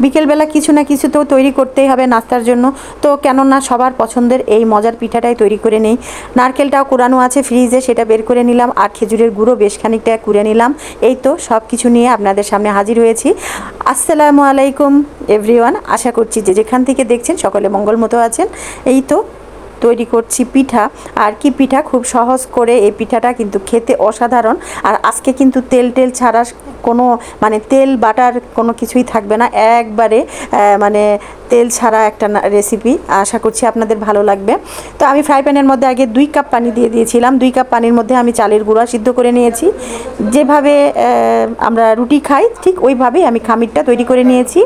বিকেলবেলা কিছু না কিছু তো তৈরি করতেই হবে নাস্তার জন্য। তো কেননা সবার পছন্দের এই মজার পিঠাটাই তৈরি করে নেই। নারকেলটাও কুড়ানো আছে ফ্রিজে, সেটা বের করে নিলাম, আর খেজুরের গুঁড়ো বেশ খানিকটা কুড়ে নিলাম। এই তো সব কিছু নিয়ে আপনাদের সামনে হাজির হয়েছি। আসসালামু আলাইকুম এভরিওয়ান, আশা করছি যে যেখান থেকে দেখছেন সকলে মঙ্গলমতো আছেন। এই তো তৈরি করছি পিঠা। আর কি পিঠা, খুব সহজ করে এই পিঠাটা কিন্তু খেতে অসাধারণ। আর আজকে কিন্তু তেল ছাড়া কোনো মানে তেল বাটার কোনো কিছুই থাকবে না, একবারে মানে তেল ছাড়া একটা রেসিপি। আশা করছি আপনাদের ভালো লাগবে। তো আমি ফ্রাই প্যানের মধ্যে আগে 2 কাপ পানি দিয়ে দিয়েছিলাম। 2 কাপ পানির মধ্যে আমি চালের গুঁড়া সিদ্ধ করে নিয়েছি। যেভাবে আমরা রুটি খাই ঠিক ওইভাবেই আমি খামিরটা তৈরি করে নিয়েছি।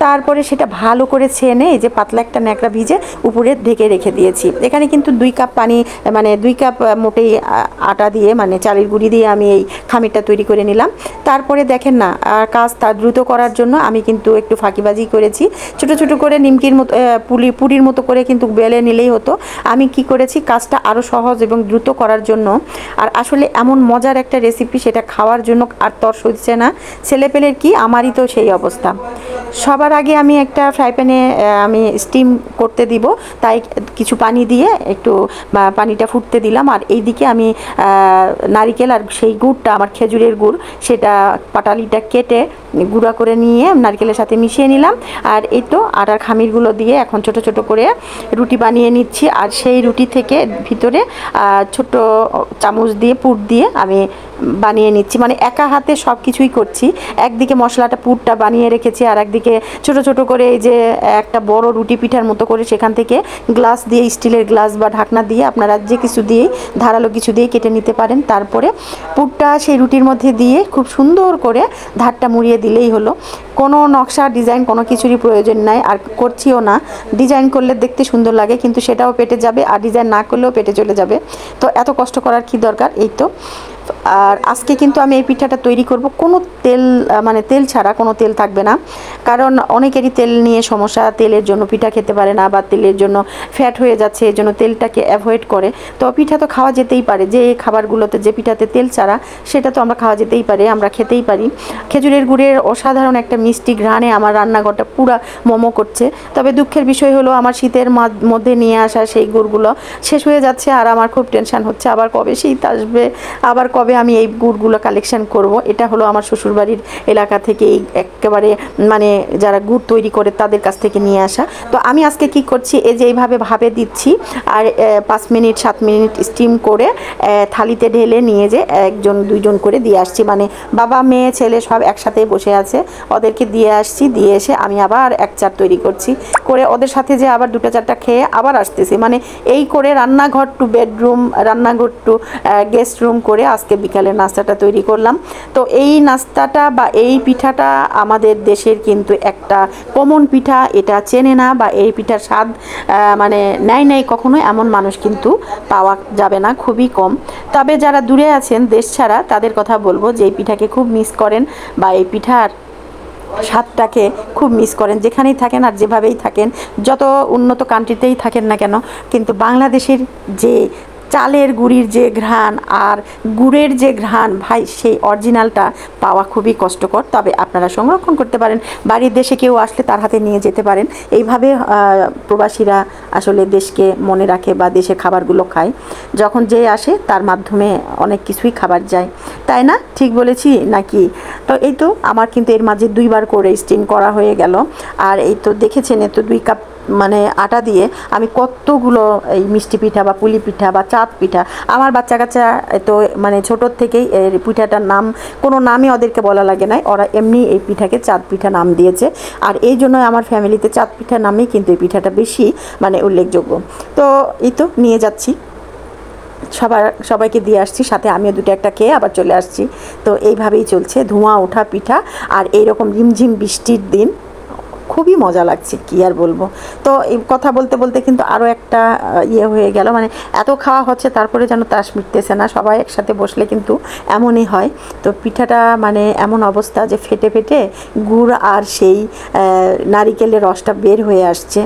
তারপরে সেটা ভালো করে ছেনে এই যে পাতলা একটা ন্যাকড়া ভিজে উপরে ঢেকে রেখে দিয়েছি। এখানে কিন্তু 2 কাপ পানি মানে 2 কাপ মোটেই আটা দিয়ে মানে চালের গুঁড়ি দিয়ে আমি এই খামিরটা তৈরি করে নিলাম। তারপরে দেখেন না, কাজ তার দ্রুত করার জন্য আমি কিন্তু একটু ফাঁকিবাজি করেছি। ছোট ছোট করে নিমকির মতো পুরির মতো করে কিন্তু বেলে নিলেই হতো। আমি কি করেছি, কাজটা আরও সহজ এবং দ্রুত করার জন্য। আর আসলে এমন মজার একটা রেসিপি, সেটা খাওয়ার জন্য আর তর সইছে না। ছেলেপেলের কি, আমারই তো সেই অবস্থা। সবার আগে আমি একটা ফ্রাই প্যানে আমি স্টিম করতে দিব, তাই কিছু পানি দিয়ে একটু পানিটা ফুটতে দিলাম। আর এই দিকে আমি নারিকেল আর সেই গুড়টা, আমার খেজুরের গুড়, সেটা পাটালিটা কেটে গুঁড়া করে নিয়ে নারকেলের সাথে মিশিয়ে নিলাম। আর এই তো আটার খামিরগুলো দিয়ে এখন ছোট ছোট করে রুটি বানিয়ে নিচ্ছি। আর সেই রুটি থেকে ভিতরে ছোট চামচ দিয়ে পুর দিয়ে আমি বানিয়ে নিচ্ছি। মানে একা হাতে সব কিছুই করছি। একদিকে মশলাটা পুরটা বানিয়ে রেখেছি, আর একদিকে ছোট ছোট করে এই যে একটা বড় রুটি পিঠার মতো করে সেখান থেকে গ্লাস দিয়ে, স্টিলের গ্লাস বা ঢাকনা দিয়ে, আপনারা যে কিছু দিয়েই ধারালো কিছু দিয়ে কেটে নিতে পারেন। তারপরে পুরটা সেই রুটির মধ্যে দিয়ে খুব সুন্দর করে ধারটা মুড়িয়ে দিলেই হলো। কোনো নকশা ডিজাইন কোনো কিছুরই প্রয়োজন নাই, আর করছিও না। ডিজাইন করলে দেখতে সুন্দর লাগে, কিন্তু সেটাও পেটে যাবে, আর ডিজাইন না করলেও পেটে চলে যাবে। তো এত কষ্ট করার কি দরকার। এই তো। আর আজকে কিন্তু আমি এই পিঠাটা তৈরি করব কোনো তেল মানে তেল ছাড়া, কোনো তেল থাকবে না। কারণ অনেকেরই তেল নিয়ে সমস্যা, তেলের জন্য পিঠা খেতে পারে না, বা তেলের জন্য ফ্যাট হয়ে যাচ্ছে, এই জন্য তেলটাকে অ্যাভয়েড করে। তো পিঠা তো খাওয়া যেতেই পারে, যে খাবারগুলোতে যে পিঠাতে তেল ছাড়া, সেটা তো আমরা খাওয়া যেতেই পারে, আমরা খেতেই পারি। খেজুরের গুড়ের অসাধারণ একটা মিষ্টি ঘ্রাণে আমার রান্নাঘরটা পুরা মোমো করছে। তবে দুঃখের বিষয় হলো, আমার শীতের মধ্যে নিয়ে আসা সেই গুড়গুলো শেষ হয়ে যাচ্ছে। আর আমার খুব টেনশন হচ্ছে, আবার কবে শীত আসবে, আবার কবে আমি এই গুড়গুলো কালেকশন করব। এটা হলো আমার শ্বশুরবাড়ির এলাকা থেকে একেবারে মানে যারা গুড় তৈরি করে তাদের কাছ থেকে নিয়ে আসা। তো আমি আজকে কি করছি, এই যে এইভাবে ভাবে দিচ্ছি, আর 5 মিনিট 7 মিনিট স্টিম করে থালিতে ঢেলে নিয়ে যে 1জন 2জন করে দিয়ে আসছি। মানে বাবা মেয়ে ছেলে সব একসাথে বসে আছে, ওদেরকে দিয়ে আসছি। দিয়ে এসে আমি আবার 1 চার তৈরি করছি, করে ওদের সাথে যে আবার 2টা 4টা খেয়ে আবার আসতেছি। মানে এই করে রান্নাঘর টু বেডরুম, রান্নাঘর টু গেস্ট রুম করে আজকে বিকালের নাস্তাটা তৈরি করলাম। তো এই নাস্তাটা বা এই পিঠাটা আমাদের দেশের কিন্তু একটা কমন পিঠা। এটা চেনে না বা এই পিঠার স্বাদ মানে নেয় কখনো, এমন মানুষ কিন্তু পাওয়া যাবে না, খুবই কম। তবে যারা দূরে আছেন দেশ ছাড়া, তাদের কথা বলবো যে এই পিঠাকে খুব মিস করেন, বা এই পিঠার স্বাদটাকে খুব মিস করেন, যেখানেই থাকেন আর যেভাবেই থাকেন, যত উন্নত কান্ট্রিতেই থাকেন না কেন। কিন্তু বাংলাদেশের যে চালের গুঁড়ির যে ঘ্রাণ আর গুড়ের যে ঘ্রাণ, ভাই সেই অরিজিনালটা পাওয়া খুবই কষ্টকর। তবে আপনারা সংরক্ষণ করতে পারেন, বাড়ির দেশে কেউ আসলে তার হাতে নিয়ে যেতে পারেন। এইভাবে প্রবাসীরা আসলে দেশকে মনে রাখে বা দেশে খাবারগুলো খায়। যখন যে আসে তার মাধ্যমে অনেক কিছুই খাবার যায়, তাই না? ঠিক বলেছি নাকি? তো এই তো আমার কিন্তু এর মাঝে 2 বার করে স্টিম করা হয়ে গেল। আর এই তো দেখেছেন, এ তো 2 কাপ মানে আটা দিয়ে আমি কতগুলো এই মিষ্টি পিঠা বা পুলি পিঠা বা চাঁদ পিঠা, আমার বাচ্চা কাচ্চা তো মানে ছোটোর থেকেই এই পিঠাটার নাম, কোনো নামই ওদেরকে বলা লাগে নাই, ওরা এমনি এই পিঠাকে চাঁদ পিঠা নাম দিয়েছে। আর এই জন্য আমার ফ্যামিলিতে চাঁদ পিঠা নামেই কিন্তু এই পিঠাটা বেশি মানে উল্লেখযোগ্য। তো এই তো নিয়ে যাচ্ছি, সবাইকে দিয়ে আসছি, সাথে আমিও 2টা 1টা খেয়ে আবার চলে আসছি। তো এইভাবেই চলছে ধোঁয়া ওঠা পিঠা। আর এইরকম ঝিমঝিম বৃষ্টির দিন খুবই মজা লাগছে, কি আর বলবো। তো এই কথা বলতে বলতে কিন্তু আরও একটা হয়ে গেল, মানে এত খাওয়া হচ্ছে তারপরে যেন তাস মিটতেছে না। সবাই একসাথে বসলে কিন্তু এমনই হয়। তো পিঠাটা মানে এমন অবস্থা যে ফেটে ফেটে গুড় আর সেই নারিকেলের রসটা বের হয়ে আসছে।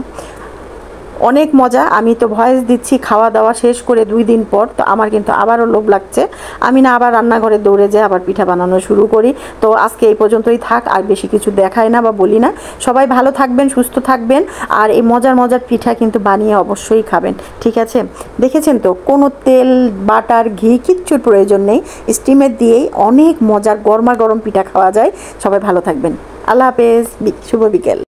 অনেক মজা। আমি তো ভয়েস দিচ্ছি খাওয়া দাওয়া শেষ করে 2 দিন পর, তো আমার কিন্তু আবারও লোভ লাগছে। আমি না আবার রান্নাঘরে দৌড়ে যাই আবার পিঠা বানানো শুরু করি। তো আজকে এই পর্যন্তই থাক, আর বেশি কিছু দেখাই না বা বলি না। সবাই ভালো থাকবেন, সুস্থ থাকবেন, আর এই মজার মজার পিঠা কিন্তু বানিয়ে অবশ্যই খাবেন, ঠিক আছে? দেখেছেন তো, কোনো তেল বাটার ঘি কিচ্ছুর প্রয়োজন নেই, স্টিমের দিয়েই অনেক মজার গরমা গরম পিঠা খাওয়া যায়। সবাই ভালো থাকবেন, আল্লাহ হাফেজ, শুভ বিকেল।